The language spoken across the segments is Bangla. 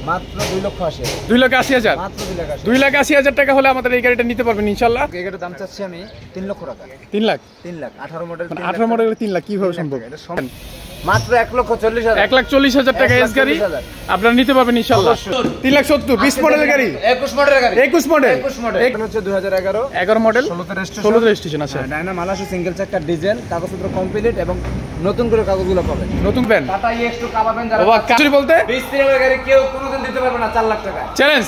মাত্র 2,80,000 2,80,000 মাত্র 2,80,000 টাকা হলে আমাদের এই গাড়িটা নিতে পারবেন ইনশাআল্লাহ। এই গাড়ির দাম চাচ্ছি আমি 3 লক্ষ টাকা। 3 লাখ 18 মডেল, 18 মডেলের 3 লাখ কিভাবে সম্ভব? মাত্র 1,40,000 1,40,000 টাকা এস গাড়ি আপনারা নিতে পারবেন ইনশাআল্লাহ। 3,70,000 20 মডেলের গাড়ি, 21 মডেলের গাড়ি, 21 মডেল হচ্ছে 2011 11 মডেল, 16 রেজিস্ট্রেশন আছে। ডায়না মালাসু সিঙ্গেল চাকা ডিজেল, কাগজপত্র কমপ্লিট এবং নতুন করে কাগজগুলো পাবেন। নতুন প্যান টাটা EX2 কাভাবেন যারা কাজুরি বলতে 20 সিরিয়ালের গাড়ি কেউ কোনোদিন দিতে পারবে না 4 লাখ টাকা। চ্যালেঞ্জ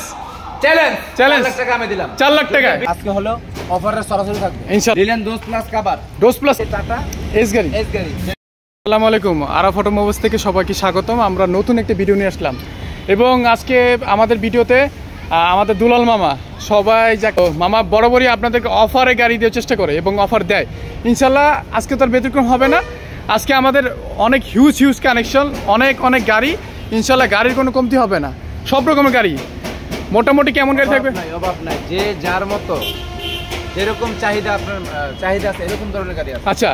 4 লাখ টাকা আমি দিলাম। 4 লাখ টাকা আজকে হলো অফারে সরাসরি থাকবে ইনশাআল্লাহ। লিলেন ডোজ plus cover, dose plus tata S গাড়ি। আসসালামু আলাইকুম, আরাফ অটোমোবাইলস থেকে সবাইকে স্বাগতম। আমরা নতুন একটা ভিডিও নিয়ে আসলাম এবং আজকে আমাদের ভিডিওতে আমাদের দুলাল মামা সবাই মামা বরাবরই আপনাদেরকে অফারে গাড়ি দেওয়ার চেষ্টা করে এবং অফার দেয় ইনশাল্লাহ। আজকে তার ব্যতিক্রম হবে না। আজকে আমাদের অনেক হিউজ কানেকশন, অনেক গাড়ি ইনশাল্লাহ। গাড়ির কোনো কমতি হবে না, সব রকমের গাড়ি। মোটামুটি কেমন গাড়ি থাকবে? অভাব নাই, যে যার মতো যেরকম চাহিদা আপনার চাহিদা আছে এরকম ধরনের গাড়ি আছে। আচ্ছা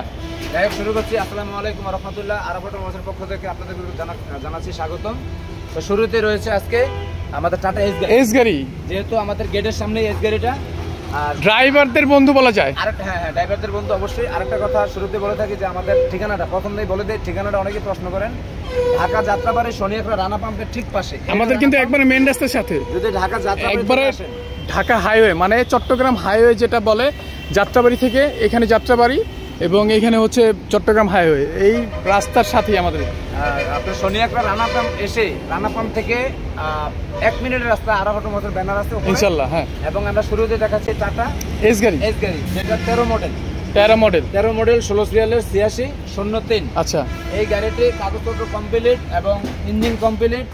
যাই হোক, শুরু করছি। আসসালামু আলাইকুম ওয়া রাহমাতুল্লাহ। আরাফ অটোমোবাইলসের পক্ষ থেকে আপনাদের জানাচ্ছি স্বাগতম। তো শুরুতে রয়েছে আজকে আমাদের টাটা এস গাড়ি, যেহেতু আমাদের গেটের সামনে এস গাড়িটা, আর ড্রাইভারদের বন্ধু বলা যায়। হ্যাঁ, ড্রাইভারদের বন্ধু অবশ্যই। আরেকটা কথা শুরুতে বলে থাকি যে আমাদের ঠিকানাটা প্রথমেই বলে দেয়। ঠিকানাটা অনেকেই প্রশ্ন করেন, ঢাকা যাত্রাবাড়ি শনিয়াখড়া রানা পাম্পের ঠিক পাশে। আমাদের কিন্তু একবারে মেইন রাস্তার সাথে। যদি ঢাকা যাত্রাবাড়ি একবারে ঢাকা হাইওয়ে মানে চট্টগ্রাম হাইওয়ে যেটা বলে, যাত্রাবাড়ি থেকে এখানে যাত্রাবাড়ি এবং এখানে হচ্ছে চট্টগ্রাম হাইওয়ে, এই রাস্তার সাথেই আমাদের। আপনার শনিয়াখড়া রানা পাম্প এসে রানা পাম্প থেকে 1 মিনিটের রাস্তা আরাফ অটোমোবাইলসের ব্যানার আছে ইনশাআল্লাহ। হ্যাঁ, এবং আমরা শুরুতে দেখাচ্ছি টাটা এস গাড়ি, যেটা 13 মডেল 16 সিরিয়ালের 8603। আচ্ছা, এই গাড়িটি কাগজপত্র কমপ্লিট এবং ইঞ্জিন কমপ্লিট,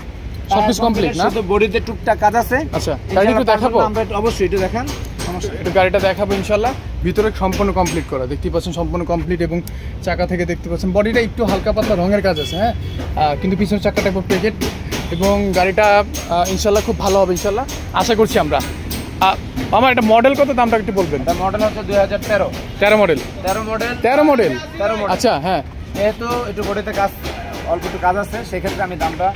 সবকিছু কমপ্লিট না, শুধু বডিতে টুকটাক কাজ আছে। আচ্ছা, গাড়ি একটু দেখাবো? আমরা অবশ্যই একটু দেখান, একটু গাড়িটা দেখাবো ইনশাআল্লাহ। ভিতরে সম্পূর্ণ কমপ্লিট করা, দেখতে পাচ্ছেন সম্পূর্ণ কমপ্লিট এবং চাকা থেকে দেখতে পাচ্ছেন বডিটা একটু হালকা পাতলা রঙের কাজ আছে। হ্যাঁ, কিন্তু পিছনের চাকাটা একটু প্যাকেট এবং গাড়িটা ইনশাআল্লাহ খুব ভালো হবে ইনশাআল্লাহ, আশা করছি আমরা। আমার একটা মডেল কত, দামটা একটু বলবেন? মডেল হচ্ছে 2013 মডেল। আচ্ছা, হ্যাঁ, যেহেতু একটু বডিতে কাজ অল্প একটু কাজ আছে সেক্ষেত্রে আমি দামটা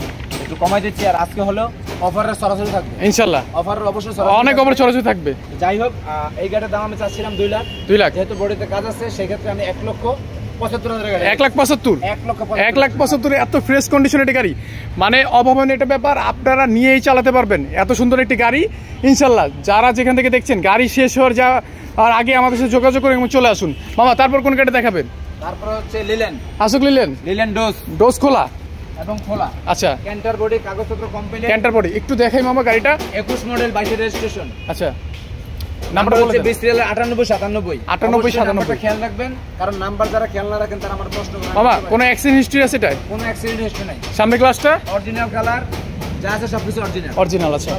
একটু কমাই দিচ্ছি। আর আজকে হলো অফারের সরাসরি থাকবে ইনশাআল্লাহ। অফারের অবশ্যই অনেক অফার সরাসরি থাকবে। যাই হোক, এই গাড়ির দাম আমি চাচ্ছিলাম 2 লাখ। যেহেতু বডিতে কাজ আছে সেক্ষেত্রে আমি 1,75,000 গাড়ি, 1,75,000 এত ফ্রেশ কন্ডিশনের গাড়ি মানে অভাবনীয় একটা ব্যাপার। আপনারা নিয়েই চালাতে পারবেন এত সুন্দর একটি গাড়ি ইনশাআল্লাহ। যারা যেখান থেকে দেখছেন গাড়ি শেষ হওয়ার আর আগে আমাদের সাথে যোগাযোগ করে চলে আসুন মামা। তারপর কোন গাড়ি দেখাবেন? তারপর হচ্ছে লিলেন, আসুক লিলেন ডোজ খোলা এবং খোলা। আচ্ছা, ক্যান্টার বডি, কাগজপত্র কমপ্লিট। ক্যান্টার বডি একটু দেখাই মামা গাড়িটা। 21 মডেল 22 রেজিস্ট্রেশন। আচ্ছা, নাম্বার হচ্ছে 20 সিরিয়াল 9897। 9897 খেয়াল রাখবেন, কারণ নাম্বার যারা খেয়াল না রাখেন তারা আমার প্রশ্ন করেন। মামা কোনো অ্যাক্সিডেন্ট হিস্ট্রি আছে? এটাই কোনো অ্যাক্সিডেন্ট হিস্ট্রি নাই। সামনে গ্লাসটা অরিজিনাল কালার যা আছে সবকিছু অরিজিনাল আছে,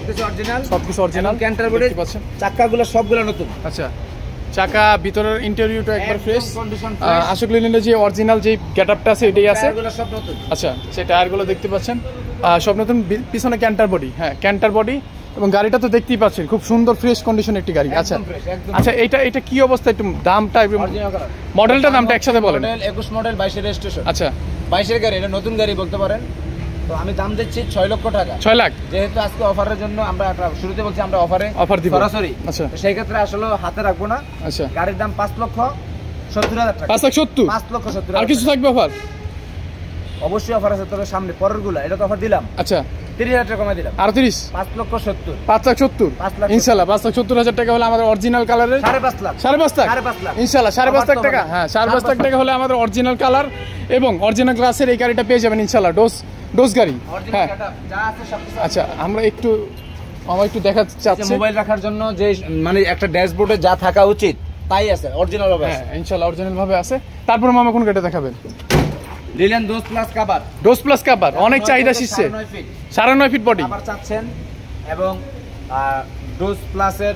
সবকিছু অরিজিনাল। ক্যান্টার বডি চাকাগুলো সবগুলো নতুন। আচ্ছা, চাকা ভিতরের ইন্টেরিয়রটা একবার ফ্রেশ। আশোক লিল্যান্ডের যে অরিজিনাল যে গেটআপটা আছে এটাই আছে। সব নতুন। আচ্ছা, সেই টায়ারগুলো দেখতে পাচ্ছেন সব নতুন। পিছনে ক্যান্টার বডি, হ্যাঁ ক্যান্টার বডি এবং গাড়িটা তো দেখতেই পাচ্ছেন খুব সুন্দর ফ্রেশ কন্ডিশন একটি গাড়ি। আচ্ছা আচ্ছা, এটা কি অবস্থা একটু দামটা মডেলটা দামটা একসাথে বলেন। 21 মডেল 22 রেজিস্ট্রেশন। আচ্ছা, 22 গাড়ি, এটা নতুন গাড়ি বলতে পারেন। তো আমি দাম দিচ্ছি 6 লক্ষ টাকা। 6 লাখ। যেহেতু আজকে অফারের জন্য আমরা শুরুতে বলছি আমরা অফার দিব সরাসরি। আচ্ছা, সেই ক্ষেত্রে আসলে হাতে রাখবো না। আচ্ছা, গাড়ির দাম 5,70,000 টাকা। 5,70,000। 5,70,000। আর কিছু থাকবে অফার? অবশ্যই অফার আছে, তবে সামনে পরেরগুলো এটা তো অফার দিলাম। আচ্ছা, 30,000 টাকা কমাই দিলাম। আর 30 5,70,000। 5,70,000 ইনশাআল্লাহ। 5,70,000 টাকা হলে আমাদের অরিজিনাল কালারের 5.5 লাখ। 5.5 লাখ ইনশাআল্লাহ। 5.5 টাকা, হ্যাঁ 5.5 টাকা হলে আমাদের অরিজিনাল কালার এবং অরিজিনাল গ্লাসের এই গাড়িটা পেয়ে যাবেন ইনশাআল্লাহ। ডোজ গাড়ি। হ্যাঁ, আচ্ছা, আমরা একটু দেখাতে চাচ্ছি। মোবাইল রাখার জন্য যে মানে একটা ড্যাশবোর্ডে যা থাকা উচিত তাই আছে, অরিজিনাল ভাবে। হ্যাঁ ইনশাআল্লাহ অরিজিনাল ভাবে আছে। তারপর মামা কোন গাড়িটা দেখাবেন? লিলেন ডোজ প্লাস কভার অনেক চাহিদা শিখছে। 9.5 ফিট বডি আবার চাচ্ছেন এবং ডোজ প্লাসের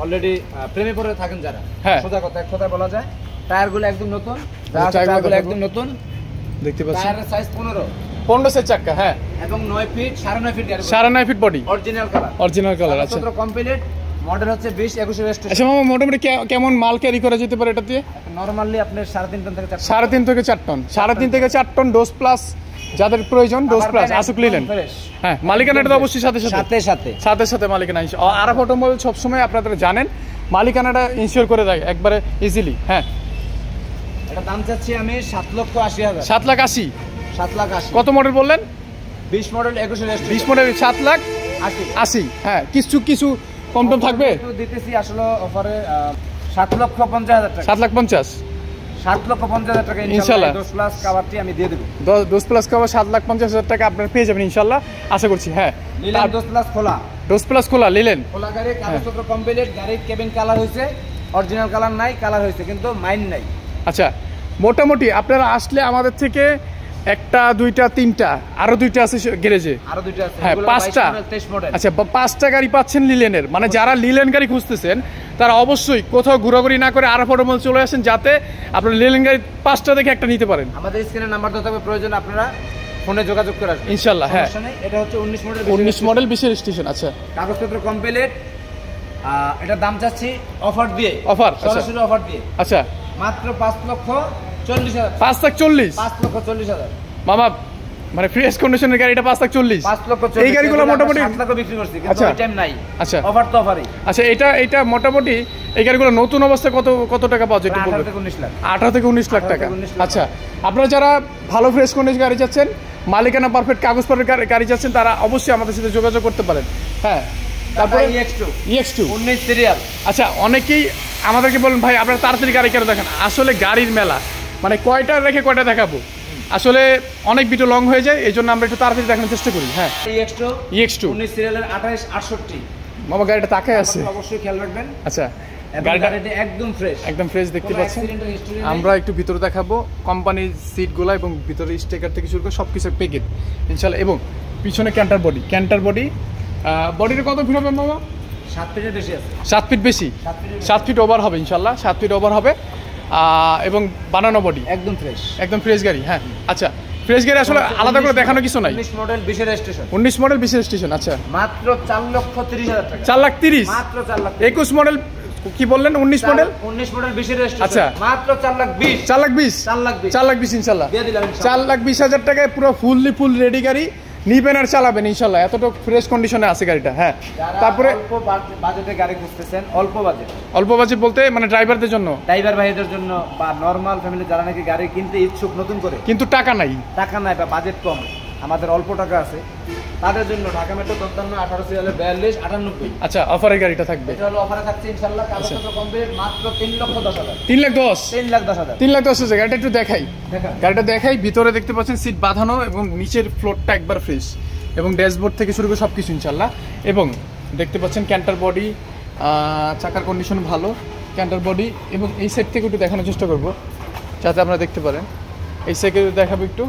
অলরেডি প্রেমে পড়ে থাকেন যারা, সোজা কথা এক কথা বলা যায়। টায়ারগুলো একদম নতুন, টায়ারগুলো একদম নতুন দেখতে পাচ্ছেন। টায়ারের সাইজ 15 এর চাকা, হ্যাঁ, এবং 9 ফিট 9.5 ফিট গাড়ি, 9.5 ফিট বডি, অরিজিনাল কালার। আচ্ছা, কমপ্লিট। মডেল হচ্ছে 20-21 রেজিস্ট্রেশন। আচ্ছা মামা, মোটামুটি কেমন মাল ক্যারি করা যেতে পারে এটা দিয়ে? নরমালি আপনি 3.5 টন থেকে 4 টন। 3.5 থেকে 4 টন। 3.5 থেকে 4 টন ডোজ প্লাস যাদের প্রয়োজন ডোজ প্লাস আসুক লিলেন। হ্যাঁ, মালিকানাটা তো অবশ্যই সাথে সাথে মালিকানা আরাফা অটোমোবাইল সবসময় আপনারা জানেন মালিকানাটা ইনশিওর করে দেয় একবারে ইজিলি। হ্যাঁ, এটা দাম চাচ্ছি আমি 7,80,000। 7,80,000। 7,80,000 কত মডেল বললেন? 20 মডেল 21 20 মডেল 7,80,000। হ্যাঁ, কিছু কম টম থাকবে দিতেছি আসলে অফারে 7,50,000 টাকা। 7,50,000। 7,50,000 টাকা ইনশাআল্লাহ ডোজ প্লাস কভারটি আমি দিয়ে দেব। ডোজ প্লাস কভার 7,50,000 টাকা আপনারা পেয়ে যাবেন ইনশাআল্লাহ, আশা করছি। হ্যাঁ, লিলেন ডোজ প্লাস খোলা, ডোজ প্লাস খোলা লিলেন খোলা গাড়ি, কাগজপত্র কমপ্লিট, গাড়ির কেবিন কালার হয়েছে, অরিজিনাল কালার নাই, কালার হয়েছে কিন্তু মাইন নাই। আচ্ছা, মোটামুটি আপনারা আসলে আমাদের থেকে একটা দুইটা তিনটা আরো দুইটা আছে গ্যারেজে, আরো দুইটা আছে। হ্যাঁ, 5টা। আচ্ছা, 5টা গাড়ি পাচ্ছেন লিলেনের, মানে যারা লিলেন গাড়ি খুঁজতেছেন তারা অবশ্যই কোথাও ঘোরাঘুরি না করে আরাফা অটোমোবাইল চলে আসেন, যাতে আপনারা লিলেন গাড়ি 5টা দেখে একটা নিতে পারেন। আমাদের স্ক্রিনে নাম্বার দেওয়া থাকবে, প্রয়োজন আপনারা ফোনে যোগাযোগ করে আসবেন ইনশাআল্লাহ। হ্যাঁ, এটা হচ্ছে 19 মডেল 19 মডেল 20 রেজিস্ট্রেশন। আচ্ছা, কাগজপত্র কমপ্লিট। এটা দাম চাচ্ছি অফার দিয়ে, সরাসরি অফার দিয়ে। আচ্ছা, মাত্র 5,40,000। 5,40,000। 5,40,000 মামা, মানে ফ্রেশ কন্ডিশনের গাড়িটা 5,40,000। 5,40,000 এই গাড়িগুলো মোটামুটি 7 লাখ বিক্রি করছি, কিন্তু ওই টাইম নাই। আচ্ছা, অফার তো অফারই। আচ্ছা, এটা মোটামুটি এই গাড়িগুলো নতুন অবস্থায় কত টাকা পাওয়া যায় একটু বলবেন? 18 থেকে 19 লাখ। 18 থেকে 19 লাখ টাকা। আচ্ছা, আপনারা যারা ভালো ফ্রেশ কন্ডিশন গাড়ি চাচ্ছেন, মালিকানা পারফেক্ট কাগজপত্রের গাড়ি চাচ্ছেন, তারা অবশ্যই আমাদের সাথে যোগাযোগ করতে পারেন। হ্যাঁ, তারপরে EX2 19 সিরিয়াল। আচ্ছা, অনেকেই আমাদেরকে বলেন ভাই আপনারা তাড়াতাড়ি গাড়ি কেন দেখেন, আসলে গাড়ির মেলা, মানে কয়টা রেখে কয়টা দেখাবো, আসলে অনেক ভিডিও লং হয়ে যায়, এই জন্য আমরা একটু তাড়াতাড়ি দেখানোর চেষ্টা করি। হ্যাঁ, EX2 19 সিরিয়ালের 2868। মামা গাড়িটা তাকায় আছে, অবশ্যই খেয়াল রাখবেন। আচ্ছা, গাড়িটা একদম ফ্রেশ দেখতে পাচ্ছেন। আমরা একটু ভিতরে দেখাবো কোম্পানির সিটগুলো এবং ভিতরে স্টিকার থেকে শুরু করে সবকিছু প্যাকেট ইনশাআল্লাহ। এবং পিছনে ক্যান্টার বডি বডির কত ফিট হবে মামা? 7 ফিটের বেশি আছে। 7 ফিট বেশি, 7 ফিট ওভার হবে ইনশাআল্লাহ, 7 ফিট ওভার হবে। এবং বানানো বডি একদম ফ্রেশ গাড়ি। হ্যাঁ, আচ্ছা, ফ্রেশ গাড়ি আসলে আলাদা করে দেখানো কিছু নাই। 19 মডেল 20 রেজিস্ট্রেশন। 19 model 20 registration. আচ্ছা, মাত্র 4,30,000 টাকা। 4,30,000 মাত্র 4 লাখ। 21 মডেল কি বললেন? 19 মডেল 20 রেজিস্ট্রেশন। আচ্ছা, মাত্র 4,20,000। 4,20,000 ইনশাআল্লাহ। দিয়ে দিলাম 4,20,000 টাকায় পুরো ফুল রেডি গাড়ি নিবেন আর চালাবেন ইনশাআল্লাহ, এতটা ফ্রেশ কন্ডিশনে আছে গাড়িটা। হ্যাঁ, তারপরে অল্প বাজেটে গাড়ি খুঁজতেছেন, অল্প বাজেট বলতে মানে ড্রাইভারদের জন্য, ড্রাইভার ভাইদের জন্য, বা নরমাল ফ্যামিলি যারা নাকি গাড়ি কিনতে ইচ্ছুক নতুন করে, কিন্তু টাকা নাই বা বাজেট কম, আমাদের অল্প টাকা আছে, তাদের জন্য ঢাকা মেট্রো 54 18 সিরিয়ালের 42 98। আচ্ছা, অফারের গাড়িটা থাকবে, এটা হলো অফারে থাকছে ইনশাআল্লাহ। কাগজপত্র কমপ্লিট, মাত্র 3,10,000। 3,10,000 3,10,000 গাড়িটা একটু দেখাই। ভিতরে দেখতে পাচ্ছেন সিট বাঁধানো এবং নিচের ফ্লোরটা একবার ফ্রেশ, এবং ড্যাশবোর্ড থেকে শুরু করে সবকিছু ইনশাআল্লাহ। এবং দেখতে পাচ্ছেন ক্যান্টার বডি, চাকার কন্ডিশন ভালো, ক্যান্টার বডি। এবং এই সাইড থেকে একটু দেখানোর চেষ্টা করব যাতে আপনারা দেখতে পারেন, এই সাইডে দেখাবো একটু।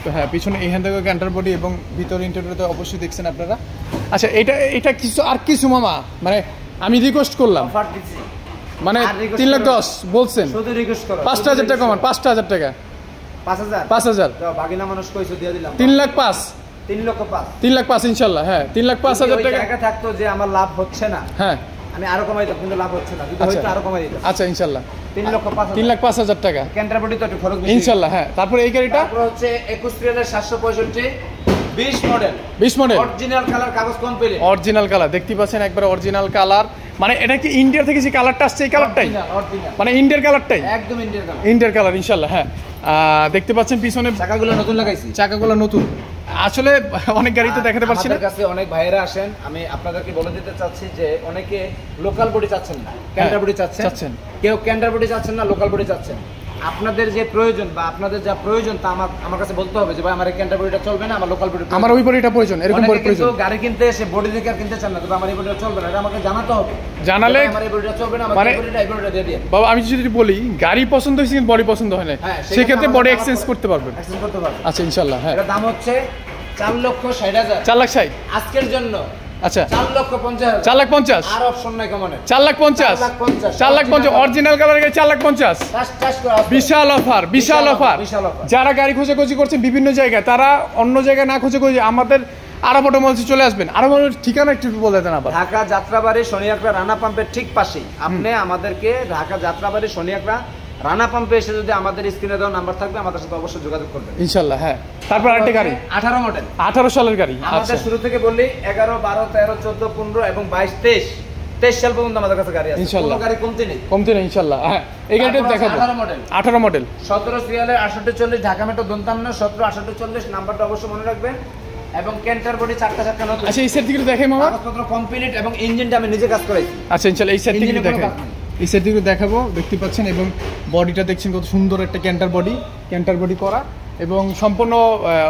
তো হ্যাঁ, পিছনে এইখান থেকে ক্যান্টার বডি এবং ভিতরে ইন্টেরিয়রতে অবশ্যই দেখছেন আপনারা। আচ্ছা, এটা কিছু মামা, মানে আমি রিকোয়েস্ট করলাম, অফার দিচ্ছি, মানে 3,10,000 বলছেন, শুধু রিকোয়েস্ট করো, 5,000 টাকা কমান, 5,000 টাকা, 5,000 দাও, বাগিনা মানুষ কইছো দিয়ে দিলাম। 3,05,000 3,05,000 ইনশাআল্লাহ। হ্যাঁ, 3,05,000 টাকা। জায়গা থাকতো যে আমার লাভ হচ্ছে না, হ্যাঁ, আমি আরো কমাই দিতাম, কিন্তু লাভ হচ্ছে না, যদি হয়তো আরো কমাই দিতাম। আচ্ছা, ইনশাআল্লাহ 3,05,000 টাকা। ক্যান্টার বডি তো একটু ফরক বেশি ইনশাআল্লাহ। হ্যাঁ, তারপরে এই গাড়িটা তারপর হচ্ছে 21 সিরিয়ালের 765 20 মডেল অরিজিনাল কালার, কাগজ কমপ্লিট, অরিজিনাল কালার দেখতে পাচ্ছেন, একবার অরিজিনাল কালার। মানে এটা কি ইন্ডিয়া থেকে যে কালারটা আসছে এই কালারটাই, মানে ইন্ডিয়ার কালারটাই, একদম ইন্ডিয়ার কালার ইনশাআল্লাহ। হ্যাঁ, দেখতে পাচ্ছেন পিছনে চাকাগুলো নতুন লাগাইছি, আসলে অনেক গাড়িতে দেখাতে পারছি না। আমাদের কাছে অনেক ভাইয়েরা আসেন, আমি আপনাদেরকে বলে দিতে চাচ্ছি যে অনেকে লোকাল বডি চাচ্ছেন না, ক্যান্টার বডি চাচ্ছেন, কেউ ক্যান্টার বডি চাচ্ছেন না, লোকাল বডি চাচ্ছেন। আপনাদের যে প্রয়োজন বা আপনাদের যা প্রয়োজন তা আমার কাছে বলতে হবে যে ভাই আমার ক্যান্টার বডিটা চলবে না, আমার লোকাল বডি, আমার ওই বডিটা প্রয়োজন, এরকম বডি প্রয়োজন। কিন্তু গাড়ি কিনতে এসে বডি দেখে আর কিনতে চান না, তবে আমার এই বডিটা চলবে না, এটা আমাকে জানাতে হবে। জানালে আমার এই বডিটা চলবে না, আমার এই বডিটা দিয়ে দিন। বাবা, আমি যদি বলি গাড়ি পছন্দ হয়েছে কিন্তু বডি পছন্দ হয় না, সেক্ষেত্রে বডি এক্সচেঞ্জ করতে পারবেন। আচ্ছা, ইনশাআল্লাহ। হ্যাঁ, এর দাম হচ্ছে 4,60,000। 4,60,000 আজকের জন্য। আচ্ছা, 4,50,000 4,50,000 আর অপশন নাই কমনে। 4,50,000 অরিজিনাল কালার গাড়ি 4,50,000। বিশাল অফার। যারা গাড়ি খোঁজাখুঁজি করছেন বিভিন্ন জায়গায়, তারা অন্য জায়গায় না খুঁজে আমাদের আরাফা অটোমোবাইলসে চলে আসবেন। আরাফা ঠিকানা একটু বলে দেন আবার। ঢাকা যাত্রাবাড়ি শনিয়াকড়া রানা পাম্পের ঠিক পাশেই। আপনি আমাদেরকে ঢাকা যাত্রাবাড়ি শনিয়াকড়া রানা পাম্পে এসে যদি আমাদের স্ক্রিনে দেওয়া নাম্বার থাকবে আমাদের সাথে অবশ্যই যোগাযোগ করবেন ইনশাআল্লাহ। হ্যাঁ, তারপর আরেকটা গাড়ি 18 মডেল, 18 সালের গাড়ি। আমাদের আচ্ছা, শুরু থেকে বললি 11, 12, 13, 14, 15 এবং 22, 23 সাল পর্যন্ত আমাদের কাছে গাড়ি আছে, ইনশাআল্লাহ। কোনো গাড়ি কমতি নেই, কমতি নেই ইনশাআল্লাহ। হ্যাঁ, এই গাড়িটা দেখাবো। 18 মডেল, 18 মডেল, 17 সিরিয়ালের 6840 ঢাকা মেট্রো 57 17 6840 নাম্বারটা অবশ্যই মনে রাখবেন। এবং ক্যান্টার বডি চারটা নতুন। আচ্ছা, এই সেট থেকে দেখাই মামা, কাগজপত্র কমপ্লিট এবং ইঞ্জিনটা আমি নিজে কাজ করেছি। আচ্ছা ইনশাআল্লাহ এই সেট থেকে দেখাই, এই সেট থেকে দেখাবো। দেখতে পাচ্ছেন এবং বডিটা দেখছেন কত সুন্দর একটা ক্যান্টার বডি করা এবং সম্পূর্ণ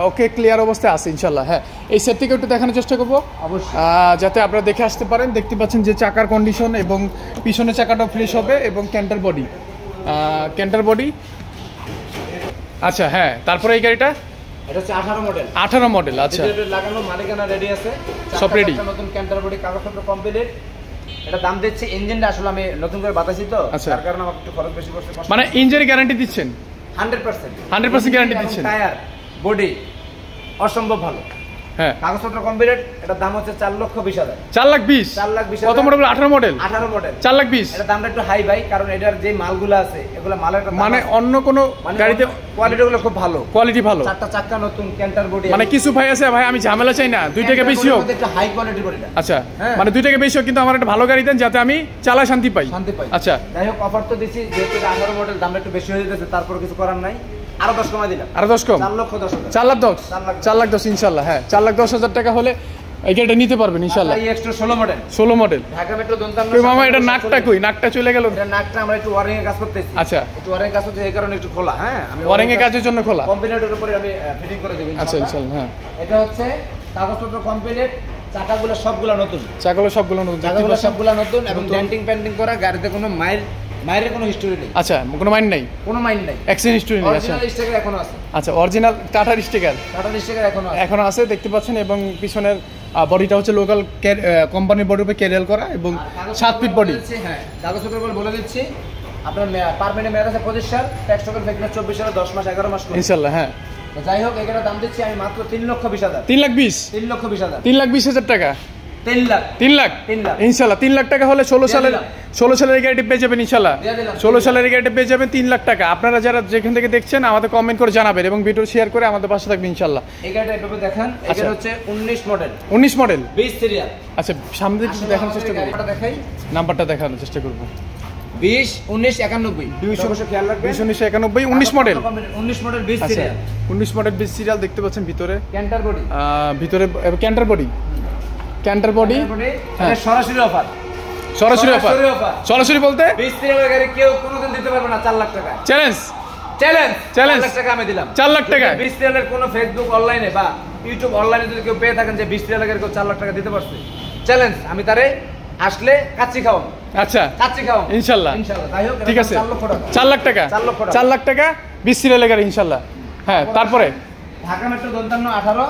ওকে ক্লিয়ার অবস্থায় আছে ইনশাআল্লাহ। হ্যাঁ, এই সেট থেকে একটু দেখানোর চেষ্টা করবো অবশ্যই, যাতে আপনারা দেখে আসতে পারেন। দেখতে পাচ্ছেন যে চাকার কন্ডিশন এবং পিছনের চাকাটাও ফ্রেশ হবে এবং ক্যান্টার বডি। আচ্ছা হ্যাঁ, তারপরে এই গাড়িটা এটা হচ্ছে 18 মডেল। 18 মডেল, আচ্ছা লাগানো মালিকানা রেডি আছে, সব রেডি, নতুন ক্যান্টার বডি কাগজপত্র কমপ্লিট। এটা দাম দিচ্ছে, ইঞ্জিনটা আসলে আমি নতুন করে বাতাসি তো, তার কারণে আমার একটু খরচ বেশি পড়ছে। মানে ইঞ্জিনের গ্যারান্টি দিচ্ছেন 100% গ্যারান্টি দিচ্ছেন। টায়ার বডি অসম্ভব ভালো। হ্যাঁ, কাগজপত্র কমপ্লিট। এটা দাম হচ্ছে 4,20,000। 4,20,000 কত মডেল? 18 মডেল। 4,20,000 এটা দামটা একটু হাই ভাই, কারণ এটার যে মালগুলো আছে এগুলা মালের মানে অন্য কোন গাড়িতে কোয়ালিটিগুলো খুব ভালো, কোয়ালিটি ভালো, চারটা চাকা নতুন ক্যান্টার বডি। মানে কিছু ভাই আছে ভাই আমি ঝামেলা চাই না, 2 টাকা বেশি হোক, একটা হাই কোয়ালিটি বডিটা। আচ্ছা, মানে 2 টাকা বেশি হোক কিন্তু আমার একটা ভালো গাড়ি দেন যাতে আমি চালায় শান্তি পাই। আচ্ছা, যাই হোক অফার তো দিছি, যেহেতু 18 মডেল দামটা একটু বেশি হয়ে যাচ্ছে, তারপর কিছু করার নাই, আরো 10 কমাই দিলাম। আরো 10 কম, 4,10,000 ইনশাআল্লাহ। হ্যাঁ, 4,10,000 টাকা হলে এই গাড়িটা নিতে পারবেন ইনশাআল্লাহ। এই এক্সট্রা 16 মডেল ঢাকা মেট্রো 57। মামা এটা নাকটা কই? নাকটা চলে গেল। এটা নাকটা আমরা একটু ওয়ারিং এর কাজ করতেছি। আচ্ছা, একটু ওয়ারিং কাজ করতে এই কারণে একটু খোলা। হ্যাঁ, আমি ওয়ারিং এর কাজের জন্য খোলা, কম্বিনেটরের উপরে আমি ফিটিং করে দেব ইনশাআল্লাহ। আচ্ছা ইনশাআল্লাহ। হ্যাঁ, এটা হচ্ছে কাগজপত্র কমপ্লিট, চাকাগুলো সবগুলো নতুন, চাকাগুলো সবগুলো নতুন এবং ডেন্টিং পেন্টিং করা, গাড়িতে কোনো মাইরের কোনো হিস্টরি নেই। আচ্ছা, কোনো মাইন্ড নাই, অ্যাক্সিডেন্ট হিস্টরি নেই। আচ্ছা, অরিজিনাল স্টিকার এখনো আছে। আচ্ছা, অরিজিনাল টাটার স্টিকার এখনো আছে দেখতে পাচ্ছেন। এবং পিছনের বডিটা হচ্ছে লোকাল কোম্পানির বডির উপরে ক্যারিয়াল করা এবং 7 ফিট বডি। হ্যাঁ, কাগজপত্র বলে দিচ্ছি, আপনার পারমানেন্ট মেয়াদ আছে 25 সাল, ট্যাক্স টোকেন ফেকনা 24 সালে 10 মাস 11 মাস ইনশাআল্লাহ। হ্যাঁ, যাই হোক এটার দাম দিচ্ছি আমি মাত্র 3,20,000। 3,20,000 টাকা। 3 লাখ ইনশাআল্লাহ। 3 লাখ টাকা হলে 16 সালের গাড়িটি পেয়ে যাবেন ইনশাআল্লাহ। 16 সালের গাড়িটি পেয়ে যাবেন 3 লাখ টাকা। আপনারা যারা যেখান থেকে দেখছেন আমাদের কমেন্ট করে জানাবেন এবং ভিডিও শেয়ার করে আমাদের পাশে থাকবেন ইনশাআল্লাহ। এই গাড়িটা এভাবে দেখেন, এটা হচ্ছে 19 মডেল 20 সিরিয়াল। আচ্ছা, সামনে থেকে দেখানোর চেষ্টা করব, নাম্বারটা দেখানোর চেষ্টা করব। 20-19-91 খেয়াল রাখবেন, 20-19-91 19 মডেল 20 সিরিয়াল। 19 মডেল 20 সিরিয়াল দেখতে পাচ্ছেন। ভিতরে ক্যান্টার বডি, ভিতরে ক্যান্টার বডি সরাসরি অফার। সরাসরি বলতে 20 সিরিয়ালের গাড়ি কেউ কোনোদিন দিতে পারবে না 4 লাখ টাকা। চ্যালেঞ্জ 4 লাখ টাকা আমি দিলাম। 4 লাখ টাকা 20 সিরিয়ালের কোনো ফেসবুক অনলাইনে বা ইউটিউব অনলাইনে যদি কেউ পেয়ে থাকেন যে 20 সিরিয়ালের গাড়ি কেউ 4 লাখ টাকা দিতে পারছে, চ্যালেঞ্জ আমি তারে আসলে কাচ্চি খাওয়াবো। আচ্ছা, কাচ্চি খাওয়াবো ইনশাআল্লাহ। যাই হোক ঠিক আছে, 4 লাখ টাকা 4 লাখ টাকা 20 সিরিয়ালের গাড়ি ইনশাআল্লাহ। হ্যাঁ, তারপরে ঢাকা মেট্রো 57 18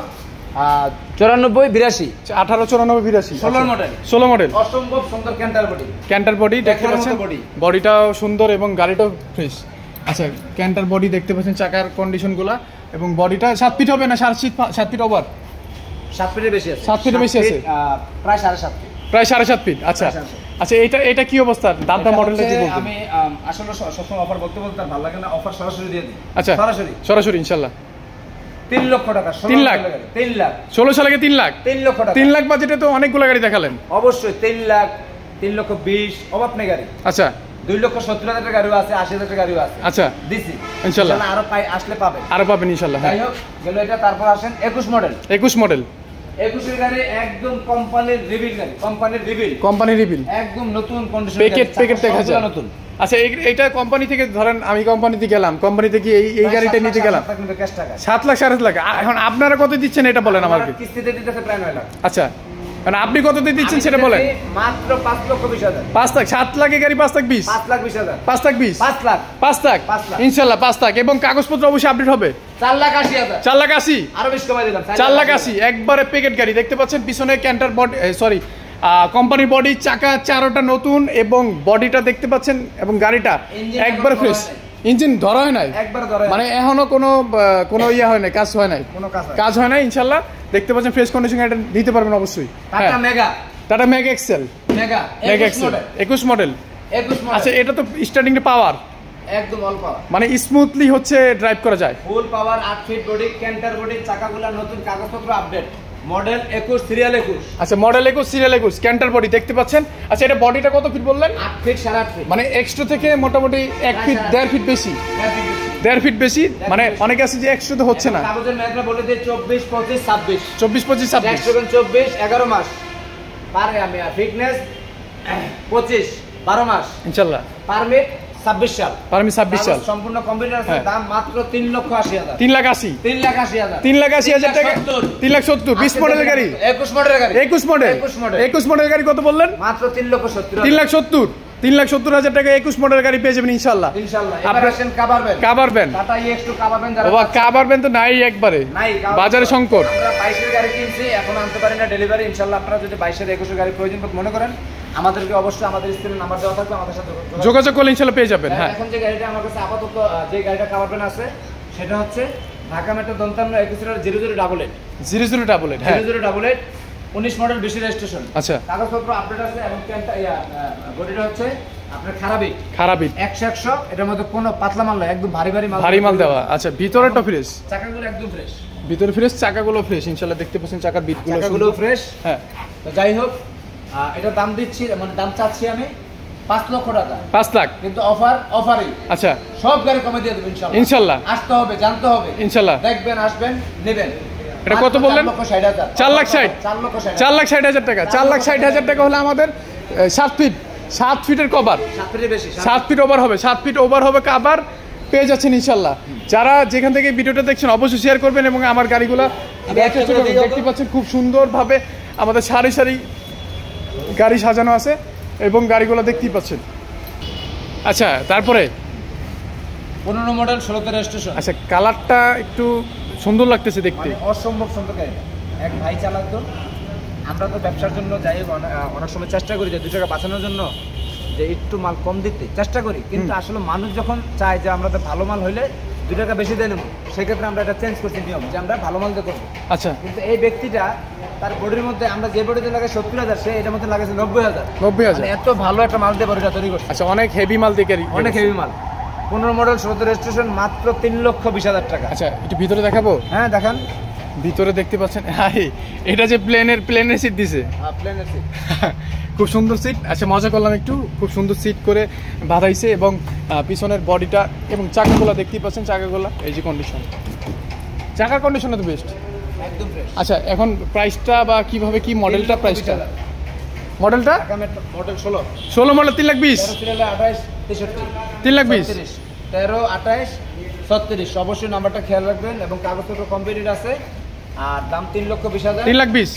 94 82 16 মডেল অসম্ভব সুন্দর ক্যান্টার বডি দেখতে পাচ্ছেন। বডিটাও সুন্দর এবং গাড়িটাও ফ্রেশ। আচ্ছা, ক্যান্টার বডি দেখতে পাচ্ছেন, চাকার কন্ডিশনগুলো এবং বডিটা 7 ফিট হবে না 7 ফিট ওভার? 7 ফিটের বেশি আছে, 7 ফিটের বেশি আছে, প্রায় 7.5 ফিট, প্রায় 7.5 ফিট। আচ্ছা আচ্ছা, এটা কি অবস্থা? দামটা মডেলটা কি বলবেন? আমি আসলে সবসময় অফার বলতে তার ভালো লাগে না, অফার সরাসরি দিয়ে দিই। আচ্ছা, সরাসরি ইনশাআল্লাহ। 3 লক্ষ টাকা 3 লাখ 16 সালে 3 লাখ 3 লক্ষ টাকা 3 লাখ বাজেটে তো অনেকগুলো গাড়ি দেখালেন। অবশ্যই 3 লাখ 3,20,000 অভাব নেই গাড়ি। আচ্ছা, 2,70,000 গাড়িও আছে, 80,000 গাড়িও আছে। আচ্ছা, দিছি ইনশাআল্লাহ, আরো আসলে পাবেন ইনশাআল্লাহ। যাই হোক গেল এটা, তারপর আসেন 21 মডেল 21 এর গাড়ি একদম কোম্পানির রিভিল একদম নতুন কন্ডিশন, প্যাকেট দেখা যায় নতুন। আচ্ছা, এইটা কোম্পানি থেকে ধরেন আমি কোম্পানিতে গেলাম, কোম্পানি থেকে এই গাড়িটা নিতে গেলাম 7 লাখ 7.5 লাখ। এখন আপনারা কত দিচ্ছেন এটা বলেন আমাকে। কিস্তিতে দিতেছে প্রায় 9 লাখ। আচ্ছা, মানে আপনি কত দিয়ে দিচ্ছেন সেটা বলেন। মাত্র 5,20,000। 5 লাখ 7 লাখের গাড়ি 5 লাখ 20, 5,20,000, 5 লাখ 20, 5 লাখ ইনশাআল্লাহ 5 লাখ। এবং কাগজপত্র অবশ্যই আপডেট হবে। 4,80,000, 4 লাখ 80, আরো বেশি কমাই দিলাম 4 লাখ 80 একবারে প্যাকেট গাড়ি দেখতে পাচ্ছেন। পিছনে ক্যান্টার বডি, সরি কোম্পানির বডি, চাকা 4টা নতুন এবং বডিটা দেখতে পাচ্ছেন এবং গাড়িটা একবার ফ্রেশ। ইঞ্জিন ধরা হয় নাই, মানে এখনো কোনো ইয়ে হয় নাই, কাজ হয় নাই ইনশাআল্লাহ। দেখতে পাচ্ছেন ফ্রেশ কন্ডিশন, এটা দিতে পারবেন অবশ্যই। Tata mega XL 21 model. আচ্ছা, এটা তো স্টার্টিং পাওয়ার একদম অল পাওয়ার, মানে স্মুথলি হচ্ছে ড্রাইভ করা যায়। ফুল পাওয়ার, 8 ফিট বডি, ক্যান্টার বডি, চাকাগুলো নতুন, কাগজপত্র আপডেট, মডেল 21, সিরিয়াল 21। আচ্ছা, মডেল 21, সিরিয়াল 21, ক্যান্টার বডি দেখতে পাচ্ছেন। আচ্ছা, এটা বডিটা কত ফিট বললেন? 8 ফিট, 8.5 ফিট, মানে এক্সট্রা থেকে মোটামুটি 1 ফিট 1.5 ফিট বেশি, 1.5 ফিট বেশি। মানে অনেকে আছে যে এক্সট্রা তো হচ্ছে না। কাগজের মেয়াদটা বলে দিয়ে 24, 25, 26, 24, 25, 26, 24, 11 মাস, পারে আমি ফিটনেস 25, 12 মাস, ইনশাআল্লাহ। পারমিট 26 সাল, পারমি 26 সাল, সম্পূর্ণ কম্পিউটার আছে। হ্যাঁ। দাম মাত্র 3,80,000, 3,80,000, 3,80,000, 3,80,000 টাকা, 3,70,000। 20 মডেলের গাড়ি, 21 মডেলের গাড়ি, 21 মডেল, 21 মডেল গাড়ি কত বললেন? মাত্র 3,70,000, 3,70,000 টাকা 21 মডেল গাড়ি পেয়ে যাবেন ইনশাআল্লাহ। ইনশাআল্লাহ। এবার আসেন কাভারবেন, কাভারবেন, টাটা EX2 কাভারবেন। যারা বাবা কাভারবেন তো নাই একবারে, নাই বাজারে সংকট। আমরা 22 এর গাড়ি কিনছি, এখন আনতে পারি না ডেলিভারি। ইনশাআল্লাহ আপনারা যদি 22 এর 21 এর গাড়ি প্রয়োজন মনে করেন, আমাদেরকে অবশ্যই আমাদের স্ক্রিনে নাম্বার দেওয়া থাকবে, আমাদের সাথে যোগাযোগ করলে ইনশাআল্লাহ পেয়ে যাবেন। হ্যাঁ, এখন যে গাড়িটা আমার কাছে আপাতত যে গাড়িটা কাভারবেন আছে সেটা হচ্ছে ঢাকা মেট্রো 0088, 0088, হ্যাঁ 0088, 19 মডেল, 20 রেজিস্ট্রেশন। আচ্ছা, কাগজপত্র আপডেট আছে এবং বডিটা হচ্ছে আপনার খারাপই 100, এটার মধ্যে কোনো পাতলা মাল নাই, একদম ভারী ভারী মাল দেওয়া। আচ্ছা, ভিতরেটা ফ্রেশ, চাকাগুলো একদম ফ্রেশ, ভিতরে ফ্রেশ, চাকাগুলো ফ্রেশ ইনশাআল্লাহ। দেখতে পাচ্ছেন চাকার বিটগুলো ফ্রেশ। হ্যাঁ, তো যাই হোক, এটা দাম দিচ্ছি, মানে দাম চাচ্ছি আমি 5 লক্ষ টাকা, 5 লাখ, কিন্তু অফারই। আচ্ছা, সব গাড়ি কমে দিয়ে দেবো ইনশাআল্লাহ। ইনশাআল্লাহ আসতে হবে, জানতে হবে, ইনশাআল্লাহ। দেখবেন, আসবেন, নেবেন। এটা কত বললেন? 4,60,000, 4,60,000, 4,60,000 টাকা, 4,60,000 টাকা হলে আমাদের 7 ফিটের কভার, 7 ফিটের বেশি, 7 ফিট ওভার হবে, 7 ফিট ওভার হবে কাভার পেয়ে যাচ্ছেন ইনশাআল্লাহ। যারা যেখান থেকে ভিডিওটা দেখছেন অবশ্যই শেয়ার করবেন। এবং আমার গাড়িগুলো দেখতে পাচ্ছেন খুব সুন্দরভাবে আমাদের সারি সারি গাড়ি সাজানো আছে এবং গাড়িগুলো দেখতেই পাচ্ছেন। আচ্ছা, তারপরে 15 মডেল, 16 রেজিস্ট্রেশন। আচ্ছা, কালারটা একটু সুন্দর লাগতেছে দেখতে, মানে অসম্ভব সুন্দর গাড়ি। এক ভাই চালাতো, আমরা তো ব্যবসার জন্য যাই হোক অনেক সময় চেষ্টা করি যে 2 টাকা বাঁচানোর জন্য যে একটু মাল কম দিতে চেষ্টা করি, কিন্তু আসলে মানুষ যখন চায় যে আমরা ভালো মাল হইলে 2 টাকা বেশি দিয়ে নেবো, সেক্ষেত্রে আমরা এটা চেঞ্জ করছি নিয়ম যে আমরা ভালো মাল দিয়ে করবো। আচ্ছা, কিন্তু এই ব্যক্তিটা তার বডির মধ্যে আমরা যে বডিতে লাগাই 70,000, সে এটার মধ্যে লাগাইছে 90,000। মানে এত ভালো একটা মাল দিয়ে বডিটা তৈরি করছে। আচ্ছা, অনেক হেভি মাল দিয়ে গাড়ি, অনেক হেভি মাল। 15 মডেল, 16 রেজিস্ট্রেশন, মাত্র 3,20,000 টাকা। আচ্ছা, একটু ভিতরে দেখাবো। হ্যাঁ, দেখান। ভিতরে দেখতে পাচ্ছেন, এটা যে প্লেনের সিট দিছে, প্লেনের সিট, খুব সুন্দর সিট। আচ্ছা, মজা করলাম একটু, খুব সুন্দর সিট করে বাঁধাইছে এবং পিছনের বডিটা এবং চাকাগুলো দেখতেই পাচ্ছেন, চাকাগুলো এই যে কন্ডিশন, চাকার কন্ডিশনটা তো বেস্ট, একদম ফ্রেশ। আচ্ছা, এখন প্রাইসটা বা কিভাবে কি মডেলটা, প্রাইসটা মডেলটা মডেল 16 মডেল 3,20,000, 28, 63, 3,20,000, 13, 28, 36। অবশ্যই নাম্বারটা খেয়াল রাখবেন এবং কাগজপত্র কমপ্লিট আছে। আর দাম 3,20,000, 3,20,000,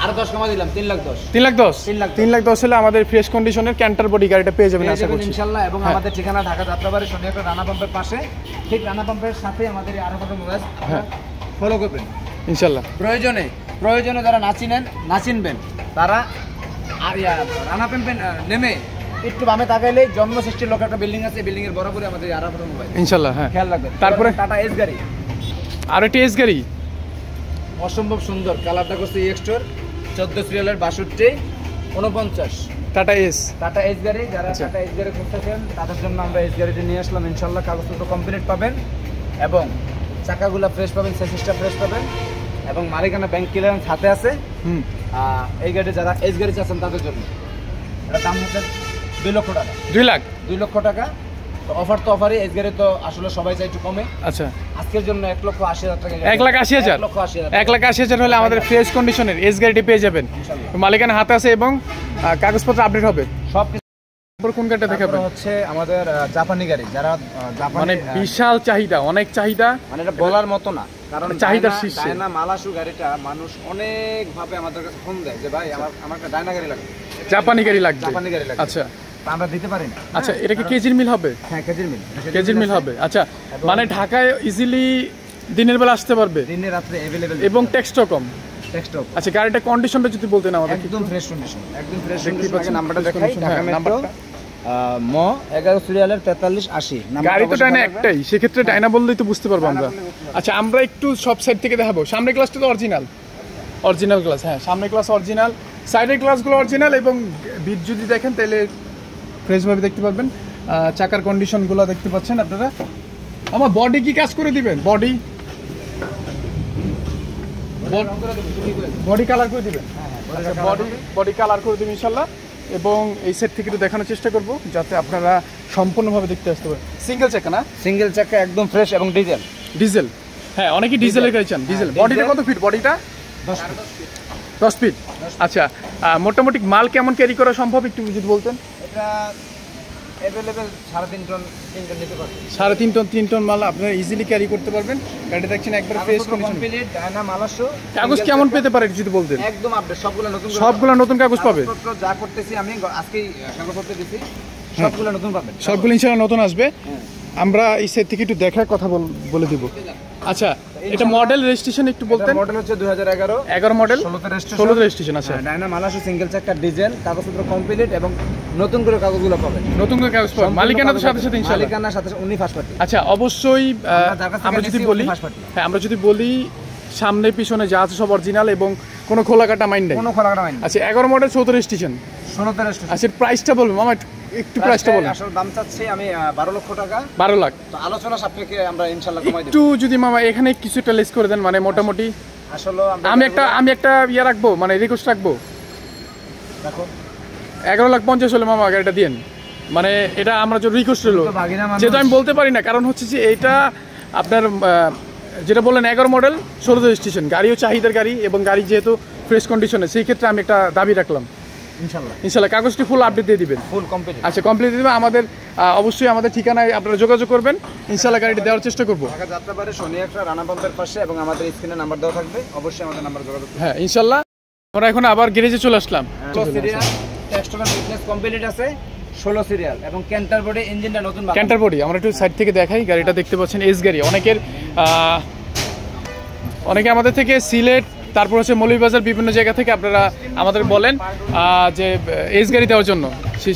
আরো 10 কমা দিলাম, 3,10,000, 3,10,000 হলে আমাদের ফ্রেশ কন্ডিশনের ক্যান্টার বডি গাড়িটা পেয়ে যাবেন আশা করছি ইনশাআল্লাহ। এবং আমাদের ঠিকানা ঢাকা যাত্রাবাড়ি, শনিয়াকা রানা পাম্পের পাশে, ঠিক রানা পাম্পের সাথে আমাদের এই আরো মোবাইল ফলো করবেন ইনশাআল্লাহ। প্রয়োজনে যারা না চিনবেন তারা রানা পাম্পে নেমে একটু বামে তাকাইলেই জন্ম সৃষ্টির লোক একটা বিল্ডিং আছে, বিল্ডিং এর বরাবরই আমাদের আরাফাট মোবাইল ইনশাআল্লাহ। হ্যাঁ, খেয়াল রাখবেন। তারপরে টাটা এস গাড়ি, আর একটা এস গাড়ি অসম্ভব সুন্দর, কালারটা করছে EX2, 14 সিরিয়ালের 62, 49, টাটা এস গাড়ি। যারা টাটা এস গাড়ি খুঁজতেছেন তাদের জন্য আমরা এস গাড়িটা নিয়ে আসলাম ইনশাআল্লাহ। কাগজপত্র কমপ্লিট পাবেন এবং চাকাগুলো ফ্রেশ পাবেন, সেসিসটা ফ্রেশ পাবেন এবং মালিকানা ব্যাংক ক্লিয়ারেন্স হাতে আছে। এই গাড়ি যারা এস গাড়ি চাচ্ছেন তাদের জন্য এটা দাম হচ্ছে 2 লক্ষ টাকা, 2 লক্ষ টাকা। তো অফার তো অফারই, এস গাড়ি তো আসলে সবাই চাই একটু কমে। আচ্ছা, আজকের জন্য 1,80,000 টাকা, 1,80,000 হলে আমাদের ফ্রেশ কন্ডিশনের এস গাড়িটি পেয়ে যাবেন, মালিকানা হাতে আছে এবং কাগজপত্র আপডেট হবে সব। কোন গাড়িটা দেখাবেন? হচ্ছে আমাদের জাপানি গাড়ি, যারা মানে বিশাল চাহিদা, অনেক চাহিদা, মানে এটা বলার মতো না, কারণ চাহিদার শীর্ষে ডায়না মালাসু গাড়িটা মানুষ অনেক ভাবে আমাদের কাছে ফোন দেয় যে ভাই আমার একটা ডায়না গাড়ি লাগবে, জাপানি গাড়ি লাগবে। আচ্ছা, আমরা দিতে পারি না। আচ্ছা, এটা কি কেজির মিল হবে? হ্যাঁ, কেজির মিল হবে। আচ্ছা, মানে ঢাকায় ইজিলি দিনের বেলা আসতে পারবে, দিনে রাতে अवेलेबल এবং ট্যাক্সটাও কম। আচ্ছা, গাড়িটা কন্ডিশনটা যদি বলতেন আমাদের। একদম ফ্রেশ কন্ডিশন, নাম্বারটা দেখাই, ঢাকা মেট্রো ম 11 সিরিয়ালের 4380। গাড়ি তো ডায়না একটাই, সেক্ষেত্রে ডায়না বললেই তো বুঝতে পারবো আমরা। আচ্ছা, আমরা একটু সব সাইড থেকে দেখাবো। সামনের গ্লাসটা তো অরিজিনাল গ্লাস, হ্যাঁ সামনের গ্লাস অরিজিনাল, সাইডের গ্লাসগুলো অরিজিনাল এবং বিট যদি দেখেন তাহলে ফ্রেশভাবে দেখতে পারবেন। চাকার কন্ডিশনগুলো দেখতে পাচ্ছেন আপনারা। আমার বডি কি কাজ করে দিবেন? বডি কালার করে দিবেন? বডি কালার করে দিবেন ইনশাল্লাহ। এবং এই সেট থেকে একটু দেখানোর চেষ্টা করব যাতে আপনারা সম্পূর্ণভাবে দেখতে আসতে পারেন। সিঙ্গেল চাকা না? সিঙ্গেল চাকা একদম ফ্রেশ এবং ডিজেল। হ্যাঁ, অনেকেই ডিজেলের গাড়ি চান। ডিজেল। বডিটা কত ফিট? বডিটা 10 ফিট। আচ্ছা, মোটামুটি মাল কেমন ক্যারি করা সম্ভব একটু যদি বলতেন? এটা अवेलेबल 3.5 টন 3 টন নিতে পারবেন। 3.5 টন মাল আপনারা ইজিলি ক্যারি করতে পারবেন। গাড়িটা দেখছেন একবার ফ্রেশ কন্ডিশন, কমপ্লিট ডায়না মালাসো। কাগজ কেমন পেতে পারে যদি বলতেন? একদম আপডেট, সবগুলো নতুন কাগজ পাবে। যা করতেছি আমি আজকেই কাগজপত্র দিছি, সবগুলো নতুন পাবেন। সবগুলো ইনশাআল্লাহ নতুন আসবে। আমরা এই সেট থেকে একটু দেখার কথা বলে দিব। আচ্ছা, এটা মডেল রেজিস্ট্রেশন একটু বলতেন? মডেল হচ্ছে 2011 মডেল, 16 রেজিস্ট্রেশন আছে। ডায়না মালাসো সিঙ্গেল চাকা ডিজেল, কাগজপত্র কমপ্লিট এবং নতুন করে কাগজগুলো পাবেন। নতুন করে কাগজ পাবেন, মালিকানার সাথে সাথে ইনশাআল্লাহ। মালিকানার সাথে 19 ফার্স্ট পার্টি। আচ্ছা, অবশ্যই আমরা যদি বলি সামনে পিছনে যা আছে সব অরিজিনাল এবং কোনো খোলাকাটা মাইন্ড নাই। আচ্ছা, 11 মডেল 14 রেজিস্ট্রেশন। আচ্ছা, প্রাইসটা বলবো মামা, একটু প্রাইসটা বলুন। আসলে দাম চাচ্ছি আমি 12 লক্ষ টাকা। 12 লাখ। তো আলোচনা সাপেক্ষে আমরা ইনশাআল্লাহ কমাই দেব। একটু যদি মামা এখানে কিছুটা লেস করে দেন, মানে মোটামুটি আসলে আমি একটা ইয়ে রাখবো, মানে রিকোয়েস্ট রাখবো। দেখো 11,50,000 হলে মামা গাড়িটা দিন, মানে এটা আমরা যে রিকোয়েস্ট হলো, যেহেতু আমি বলতে পারি না, কারণ হচ্ছে যে এটা আপনার যেটা বললেন 11 মডেল 16 রেজিস্ট্রেশন, গাড়িও চাহিদার গাড়ি এবং গাড়ি যেহেতু ফ্রেশ কন্ডিশনে, সেই ক্ষেত্রে আমি একটা দাবি রাখলাম। ইনশাল্লাহ কাগজটি ফুল আপডেট দিয়ে দিবেন। Full complete. আচ্ছা, কমপ্লিট দিয়ে দিবেন। আমাদের অবশ্যই আমাদের ঠিকানায় আপনারা যোগাযোগ করবেন, ইনশাল্লাহ গাড়িটি দেওয়ার চেষ্টা করবো। ঢাকা যাত্রাবাড়ি সোনিয়াকড়া রানা পাম্পের পাশে, এবং আমাদের স্ক্রিনে নাম্বার দেওয়া থাকবে, অবশ্যই আমাদের নাম্বার যোগাযোগ করবেন। হ্যাঁ, ইনশাল্লাহ। আমরা এখন আবার গ্যারেজে চলে আসলাম। সিরিয়াল এক্সটারনাল ফিটনেস কমপ্লিট আছে, 16 সিরিয়াল এবং ক্যান্টার বডি, ইঞ্জিনটা নতুন। ক্যান্টার বডি আমরা একটু সাইড থেকে দেখাই। গাড়িটা দেখতে পাচ্ছেন এস গাড়ি। অনেকে আমাদের থেকে সিলেট, তারপর হচ্ছে মৌলভীবাজার, বিভিন্ন জায়গা থেকে আপনারা আমাদের বলেন যে এস গাড়ি দেওয়ার জন্য।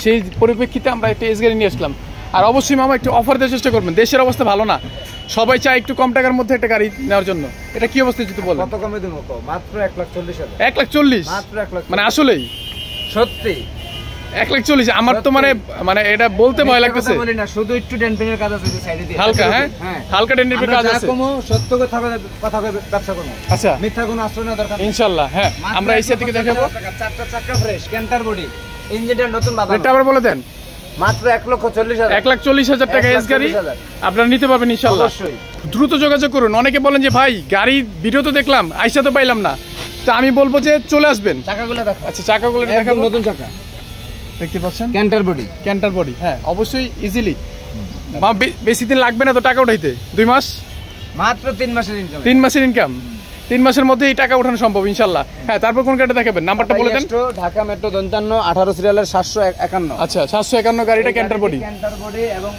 সেই পরিপ্রেক্ষিতে আমরা একটা এস গাড়ি নিয়ে আসলাম। আর অবশ্যই মামা একটু অফার দেওয়ার চেষ্টা করবেন, দেশের অবস্থা ভালো না, সবাই চায় একটু কম টাকার মধ্যে একটা গাড়ি নেওয়ার জন্য। এটা কি অবস্থা যদি বলেন? কত কমে দেবো? মাত্র 1,40,000। 1,40,000? মাত্র 1,40,000। মানে আসলেই সত্যি 1,40,000? আমার তো মানে এটা বলতে ভয় লাগতেছে। বলি না, শুধু একটু ডেন্টিংয়ের কাজ আছে সাইডে দিয়ে, হালকা। হ্যাঁ, হালকা ডেন্টিংয়ের কাজ আছে। কমো সত্য কথা ব্যবসা করব। আচ্ছা, মিথ্যা কোনো আশ্রয় না দরকার ইনশাআল্লাহ। হ্যাঁ, আমরা এই সাইড থেকে দেখাবো। চারটা চাকা ফ্রেশ, ক্যান্টার বডি, ইঞ্জিনটা নতুন বাদাম। এটা আবার বলে দেন। মাত্র 1,40,000। 1,40,000 টাকা এস গাড়ি আপনারা নিতে পারবেন ইনশাআল্লাহ। দ্রুত যোগাযোগ করুন। অনেকে বলেন যে ভাই গাড়ি ভিডিও তো দেখলাম, আইসা তো পাইলাম না, তো আমি বলবো যে চলে আসবেন। চাকাগুলো দেখো। আচ্ছা, চাকাগুলো দেখাবো। নতুন চাকা দেখতে পাচ্ছেন, ক্যান্টার বডি। হ্যাঁ, অবশ্যই ইজিলি। বেশি দিন লাগবে না তো টাকা উঠাইতে? 2 মাস, মাত্র 3 মাসের ইনকাম। 3 মাসের ইনকাম, 3 মাসের মধ্যে এই টাকা উঠানো সম্ভব ইনশাআল্লাহ। হ্যাঁ, তারপর কোন গাড়িটা দেখাবেন? নাম্বারটা বলে দেন। ঢাকা মেট্রো 55 18 সিরিয়ালের 751। আচ্ছা, 751 গাড়িটা ক্যান্টার বডি এবং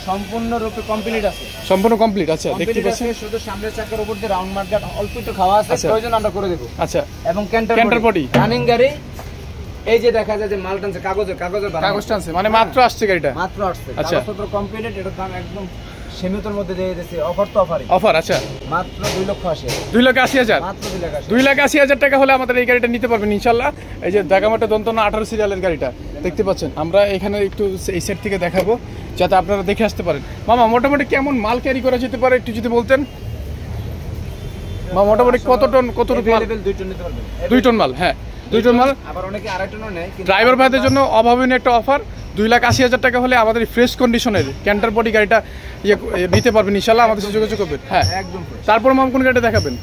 সম্পূর্ণরূপে কমপ্লিট আছে। সম্পূর্ণ কমপ্লিট। আচ্ছা, দেখতে পাচ্ছেন শুধু সামনের চাকার উপর দিয়ে রাউন্ড মার্ক অল্প একটু খাওয়া আছে, প্রয়োজন আমরা করে দেব। আচ্ছা, এবং ক্যান্টার বডি রানিং গাড়ি। এই যে দেখা যায় যে মাল টানছে, কাগজ টানছে, মানে মাত্র আসছে গাড়িটা, মাত্র আসছে। আচ্ছা, কাগজপত্র কমপ্লিট। এটার দাম একদম সীমিতর মধ্যে দিয়ে দিয়েছে। অফার তো অফার। আচ্ছা, মাত্র 2,80,000। 2,80,000? মাত্র 2,80,000। 2,80,000 টাকা হলে আমাদের এই গাড়িটা নিতে পারবেন ইনশাআল্লাহ। এই যে ঢাকা মেট্রো 18 সিরিয়ালের গাড়িটা দেখতে পাচ্ছেন। আমরা এখানে একটু এই সেট থেকে দেখাবো যাতে আপনারা দেখে আসতে পারেন। মামা মোটামুটি কেমন মাল ক্যারি করা যেতে পারে একটু যদি বলতেন? মোটামুটি কত টন? 2 টন নিতে পারবেন। 2 টন মাল। হ্যাঁ, 2 টন মাল। আবার অনেকে 2.5 টনও নেয়। ড্রাইভার ভাইদের জন্য অভাবনীয় একটা অফার। 2,80,000 টাকা হলে আমাদের ফ্রেশ কন্ডিশনের ক্যান্টার বডি গাড়িটা নিতে পারবেন ইনশাআল্লাহ। আমাদের সাথে যোগাযোগ করবেন। হ্যাঁ, একদম। তারপর মামা কোন গাড়িটা দেখাবেন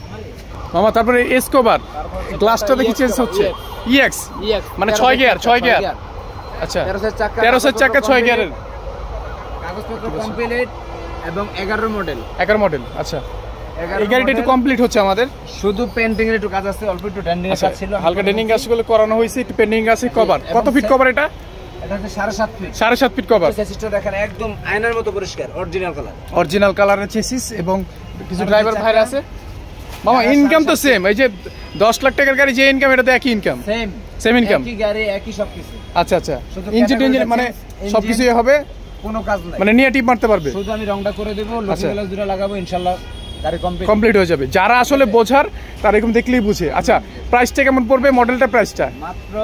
মামা? তারপরে এসকোবার। গ্লাসটা দেখি চেঞ্জ হচ্ছে। ইএক্স মানে 6 গিয়ার। আচ্ছা, 1300 চাকা 6 গিয়ারের। কাগজপত্র কমপ্লিট এবং 11 মডেল। আচ্ছা, এই গাড়িটা একটু কমপ্লিট হচ্ছে আমাদের, শুধু পেইন্টিং এর একটু কাজ আছে, অল্প একটু ডেন্টিং এর কাজ ছিল, হালকা ডেন্টিং কাজগুলো করানো হয়েছে, একটু পেইন্টিং আছে। কভার কত ফিট কভার এটা? এটা হচ্ছে 7.5 ফিট। 7.5 fit cover. চেসিসটা দেখেন একদম আয়নার মতো পরিষ্কার, অরিজিনাল কালারের চেসিস এবং কিছু ড্রাইভার ভাইরা আছে। মামা ইনকাম তো সেম, এই যে 10 লাখ টাকার গাড়ি যে ইনকাম, এটা তো একই ইনকাম, সেম ইনকাম, একই গাড়ি একই সবকিছু। আচ্ছা, ইঞ্জিন মানে সবকিছুই হবে, কোনো কাজ নাই, মানে নিয়ে টিপ মারতে পারবে। শুধু আমি রংটা করে দেব, লোগো গ্লাস দুটো লাগাবো, ইনশাআল্লাহ গাড়ি কমপ্লিট হয়ে যাবে। যারা আসলে বোঝার তারা এরকম দেখলেই বুঝে। আচ্ছা, প্রাইসটা কেমন পড়বে? মডেলটা প্রাইসটা মাত্র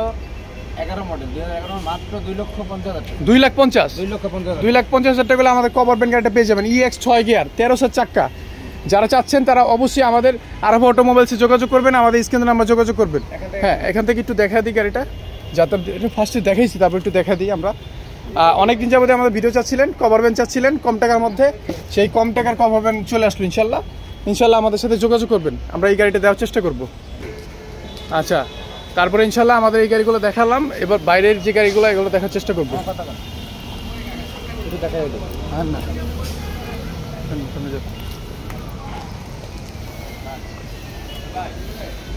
2011 মডেল 2011 মাত্র 2,50,000 টাকা। 2,50,000 2,50,000 2,50,000 টাকা হলে আমাদের কভার ভ্যান গাড়িটা পেয়ে যাবেন। EX 6 গিয়ার 1300 চাক্কা। যারা চাচ্ছেন তারা অবশ্যই আমাদের আরাফা অটোমোবাইলসে যোগাযোগ করবেন, আমাদের স্ক্রিনে নাম্বার যোগাযোগ করবেন। হ্যাঁ, এখান থেকে একটু দেখা দিই গাড়িটা, যাতে এটা ফার্স্টে দেখাইছি, তারপর একটু দেখা দিই আমরা। অনেকদিন যাবতীয় আমাদের ভিডিও চাচ্ছিলেন, কভার ভ্যান চাচ্ছিলেন কম টাকার মধ্যে, সেই কম টাকার কভার ভ্যান চলে আসলো ইনশাল্লাহ আমাদের সাথে যোগাযোগ করবেন, আমরা এই গাড়িটা দেওয়ার চেষ্টা করব। আচ্ছা, তারপরে ইনশাল্লাহ আমাদের এই গাড়িগুলো দেখালাম, এবার বাইরের যে গাড়িগুলো এগুলো দেখার চেষ্টা করবো।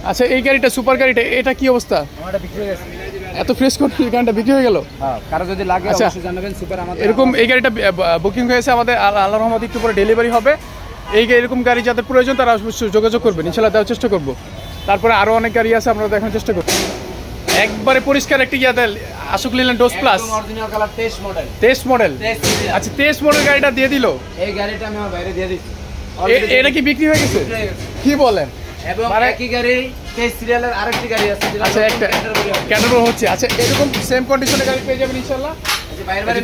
আচ্ছা, এই গাড়িটা সুপার গাড়িটা, এটা কি অবস্থা? আমারটা বিক্রি হয়ে গেছে। এত ফ্রেশ করে গাড়িটা বিক্রি হয়ে গেল? হ্যাঁ, কারো যদি লাগে আচ্ছা, অবশ্যই জানাবেন। সুপার আমাদের এরকম এই গাড়িটা বুকিং হয়েছে আমাদের, আল্লাহর রহমতে একটু পরে ডেলিভারি হবে। এরকম গাড়ি যাদের প্রয়োজন তারা অবশ্যই যোগাযোগ করবেন, ইনশাআল্লাহ দেওয়ার চেষ্টা করব। তারপরে আরো অনেক গাড়ি আছে, আমরা দেখানোর চেষ্টা করব। একবারে পরিষ্কার একটি আশুক লিলেন ডোজ plus original colour 23 model. 23 model. আচ্ছা, 23 মডেল গাড়িটা দিয়ে দিল। এই গাড়িটা আমি আমার বাইরে দিয়ে দিচ্ছি। এটা কি বিক্রি হয়ে গেছে? কি বলেন? এবং একই গাড়ি 23 সিরিয়ালের আরেকটি গাড়ি আছে। আচ্ছা, একটা ক্যাটারো হচ্ছে। আচ্ছা, এরকম সেম কন্ডিশনে গাড়ি পেয়ে যাবেন ইনশাআল্লাহ।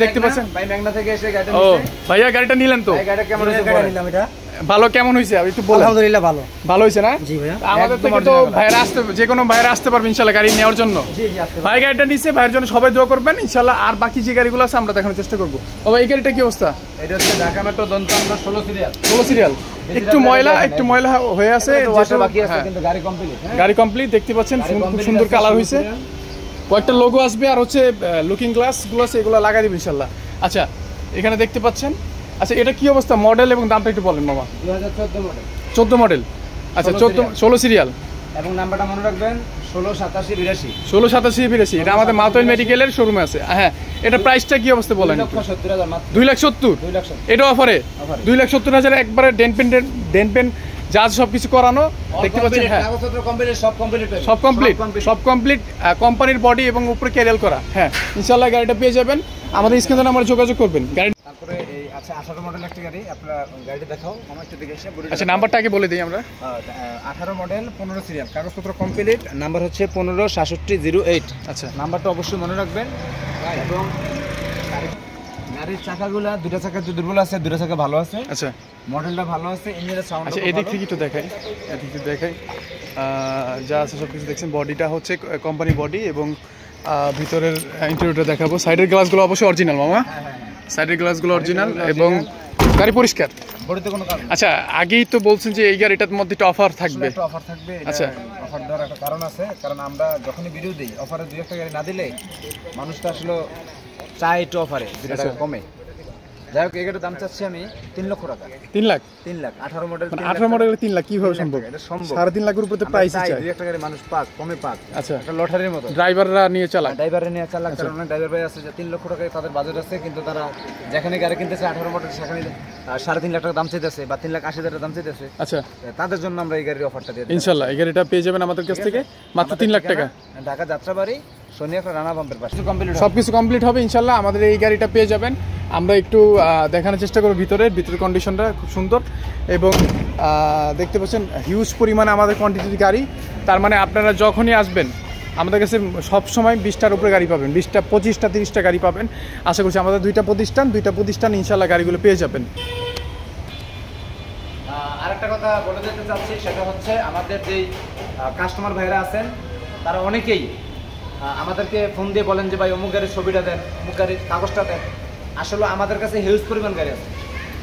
দেখতে পাচ্ছেন ভাই মেঘনা থেকে এসে গাড়িটা ও ভাইয়া গাড়িটা নিলেন তো? ভাই গাড়িটা কেমন হয়েছে? নিলাম এটা। ভালো, কেমন হয়েছে আমি একটু বলুন। আলহামদুলিল্লাহ ভালো। ভালো হয়েছে না? জি ভাইয়া। আমাদের থেকে তো ভাইরা আসতে, যে কোনো ভাইরা আসতে পারবে ইনশাআল্লাহ গাড়ি নেওয়ার জন্য। জি জি, আসতে ভাই গাড়িটা নিচ্ছে, ভাইয়ের জন্য সবাই দোয়া করবেন ইনশাআল্লাহ। আর বাকি যে গাড়িগুলো আছে আমরা দেখানোর চেষ্টা করব। ও এই গাড়িটা কি অবস্থা? এটা হচ্ছে ঢাকা মেট্রো দন্তান্ন 16 সিরিয়াল। 16 সিরিয়াল। একটু ময়লা হয়ে আছে, যেটা বাকি আছে, কিন্তু গাড়ি কমপ্লিট। গাড়ি কমপ্লিট, দেখতে পাচ্ছেন খুব সুন্দর কালার হয়েছে। কয়েকটা লোগো আসবে, আর হচ্ছে লুকিং গ্লাস গুলো আছে, এগুলো লাগাই দিবেন ইনশাআল্লাহ। আচ্ছা, এখানে দেখতে পাচ্ছেন। আচ্ছা, এটা কি অবস্থা, মডেল এবং দামটা একটু বলেন মামা। 2014 মডেল। 14 মডেল। আচ্ছা, 16 সিরিয়াল। এবং নাম্বারটা মনে রাখবেন 168782। 168782। এটা আমাদের মাতোয়াইল মেডিকেলের শোরুমে আছে। হ্যাঁ, এটা প্রাইসটা কি অবস্থা বলেন? 2,70,000 মাত্র। 2,70,000। এটা অফারে 2,70,000 একবারে ডেন পেন যা সবকিছু করানো, দেখতে পাচ্ছেন। হ্যাঁ, সব কমপ্লিট কোম্পানির বডি এবং উপরে ক্যারিয়াল করা। হ্যাঁ, ইনশাআল্লাহ গাড়িটা পেয়ে যাবেন, আমাদের স্ক্রিনে নাম্বারে যোগাযোগ করবেন। গাড়ি তারপরে এই আচ্ছা 18 মডেল একটা গাড়ি, আপনারা গাড়িটা দেখাও আমার একটু দেখে এসে। আচ্ছা, নাম্বারটা আগে বলে দিই আমরা। 18 মডেল 15 সিরিয়াল, কাগজপত্র কমপ্লিট, নাম্বার হচ্ছে 156708। আচ্ছা, নাম্বারটা অবশ্যই মনে রাখবেন। এবং গাড়ির চাকাগুলা, দুটো চাকা দুর্বল আছে, দুটো চাকা ভালো আছে। আচ্ছা, মডেলটা ভালো আছে, ইঞ্জিনের সাউন্ড। আচ্ছা, এদিক থেকে একটু দেখাই, যা আছে সব কিছু দেখছেন। বডিটা হচ্ছে কোম্পানি বডি, এবং ভিতরের ইন্টেরিয়রটা দেখাবো। সাইডের গ্লাসগুলো অবশ্যই অরিজিনাল মামা। সাইডের গ্লাসগুলো অরিজিনাল এবং গাড়ি পরিষ্কার। বডিতে কোনো কারণ। আচ্ছা, আগেই তো বলছেন যে এই গাড়িটার মধ্যে একটা অফার থাকবে। একটা অফার থাকবে। আচ্ছা, অফার দেওয়ার একটা কারণ আছে, কারণ আমরা যখনই ভিডিও দিই অফারে 2-1 গাড়ি না দিলে মানুষটা আসলে চাই একটু অফারে 2 টাকা কমে। যাই হোক, এই গাড়ির দাম চাচ্ছি আমি 3 লক্ষ টাকা। 3 লাখ? 3 লাখ 18 মডেল। 18 মডেলের 3 লাখ কিভাবে সম্ভব? এটা সম্ভব। 3.5 লাখের উপরে তো প্রাইস চাই। 2-1 গাড়ি মানুষ পাক, কমে পাক। আচ্ছা, একটা লটারির মতো। ড্রাইভাররা নিয়ে চালায়। ড্রাইভারে নিয়ে চালাক, কারণ অনেক ড্রাইভার ভাই আছে যে 3 লক্ষ টাকায় তাদের বাজেট আছে, কিন্তু তারা যেখানে গাড়ি কিনতেছে 18 মডেল, সেখানে 3.5 লাখ টাকা দাম চাইতেছে বা 3,80,000 টাকা দাম চাইতেছে। আচ্ছা, তাদের জন্য আমরা এই গাড়ির অফারটা দিয়ে দিই ইনশাআল্লাহ। এই গাড়িটা পেয়ে যাবেন আমাদের কাছ থেকে মাত্র 3 লাখ টাকা। ঢাকা যাত্রাবাড়ি, সোনিয়া রানা পাম্পের পাশে। সবকিছু কমপ্লিট হবে ইনশাআল্লাহ, আমাদের এই গাড়িটা পেয়ে যাবেন। আমরা একটু দেখানোর চেষ্টা করব ভিতরের কন্ডিশনটা খুব সুন্দর, এবং দেখতে পাচ্ছেন হিউজ পরিমাণে আমাদের কোয়ান্টিটির গাড়ি। তার মানে আপনারা যখনই আসবেন আমাদের কাছে সবসময় 20টার উপরে গাড়ি পাবেন, 20টা 25টা 30টা গাড়ি পাবেন। আশা করছি আমাদের দুইটা প্রতিষ্ঠান ইনশাআল্লাহ গাড়িগুলো পেয়ে যাবেন। আরেকটা কথা বলে দিতে চাচ্ছি, সেটা হচ্ছে আমাদের যেই কাস্টমার ভাইরা আছেন তারা অনেকেই আমাদেরকে ফোন দিয়ে বলেন যে ভাই অমুক গাড়ির ছবিটা দেন, অমুক গাড়ির কাগজটা দেন। আসলে আমাদের কাছে হিউজ পরিমাণ গাড়ি আছে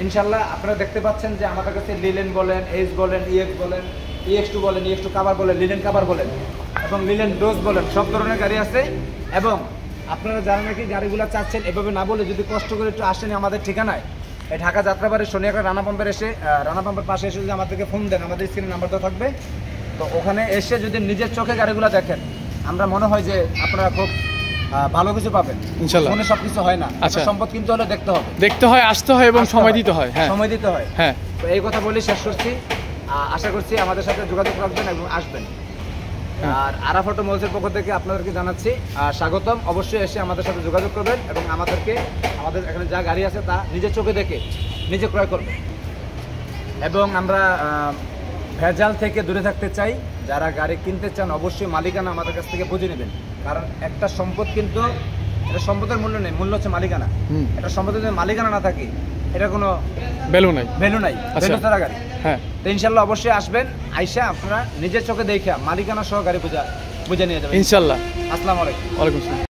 ইনশাআল্লাহ। আপনারা দেখতে পাচ্ছেন যে আমাদের কাছে লিলেন বলেন, এজ বলেন, EX বলেন, EX2 বলেন, EX2 কাভার বলেন, লিলেন কাভার বলেন, এবং লিলেন ডোজ বলেন, সব ধরনের গাড়ি আছে। এবং আপনারা যারা নাকি গাড়িগুলো চাচ্ছেন, এভাবে না বলে যদি কষ্ট করে একটু আসেন আমাদের ঠিকানায়, এই ঢাকা যাত্রাবাড়ি সোনিয়া রানা পাম্পের এসে, রানা পাম্পের পাশে এসে যদি আমাদেরকে ফোন দেন, আমাদের স্ক্রিনে নাম্বারটা থাকবে, তো ওখানে এসে যদি নিজের চোখে গাড়িগুলো দেখেন, আমরা মনে হয় যে আপনারা খুব ভালো কিছু পাবেন ইনশাআল্লাহ। মনে সবকিছু হয় না। আচ্ছা, সম্পদ কিনতে হলে দেখতে হয়, আসতে হয় এবং সময় দিতে হয়। হ্যাঁ, সময় দিতে হয়। হ্যাঁ, তো এই কথা বলে শেষ করছি। আশা করছি আমাদের সাথে যোগাযোগ রাখবেন এবং আসবেন। আর আরাফা অটোমোবাইলসের পক্ষ থেকে আপনাদেরকে জানাচ্ছি স্বাগতম। অবশ্যই এসে আমাদের সাথে যোগাযোগ করবেন এবং আমাদের এখানে যা গাড়ি আছে তা নিজের চোখে দেখে নিজে ক্রয় করবেন। এবং আমরা ভেজাল থেকে দূরে থাকতে চাই। যারা গাড়ি কিনতে চান অবশ্যই মালিকানা আমাদের কাছ থেকে বুঝে নেবেন। কারণ একটা সম্পদ কিন্তু এটা সম্পদের মূল্য নেই, মূল্য হচ্ছে মালিকানা। এটা সম্পদের যদি মালিকানা না থাকে এটা কোনো ভ্যালু নাই। ভ্যালু নাই, ভ্যালু ছাড়া গাড়ি। হ্যাঁ, তো ইনশাল্লাহ অবশ্যই আসবেন, আইসা আপনারা নিজের চোখে দেখে মালিকানা সহ গাড়ি বুঝে নিয়ে যাবেন ইনশাল্লাহ। আসসালামু আলাইকুম। ওয়ালাইকুম আসসালাম।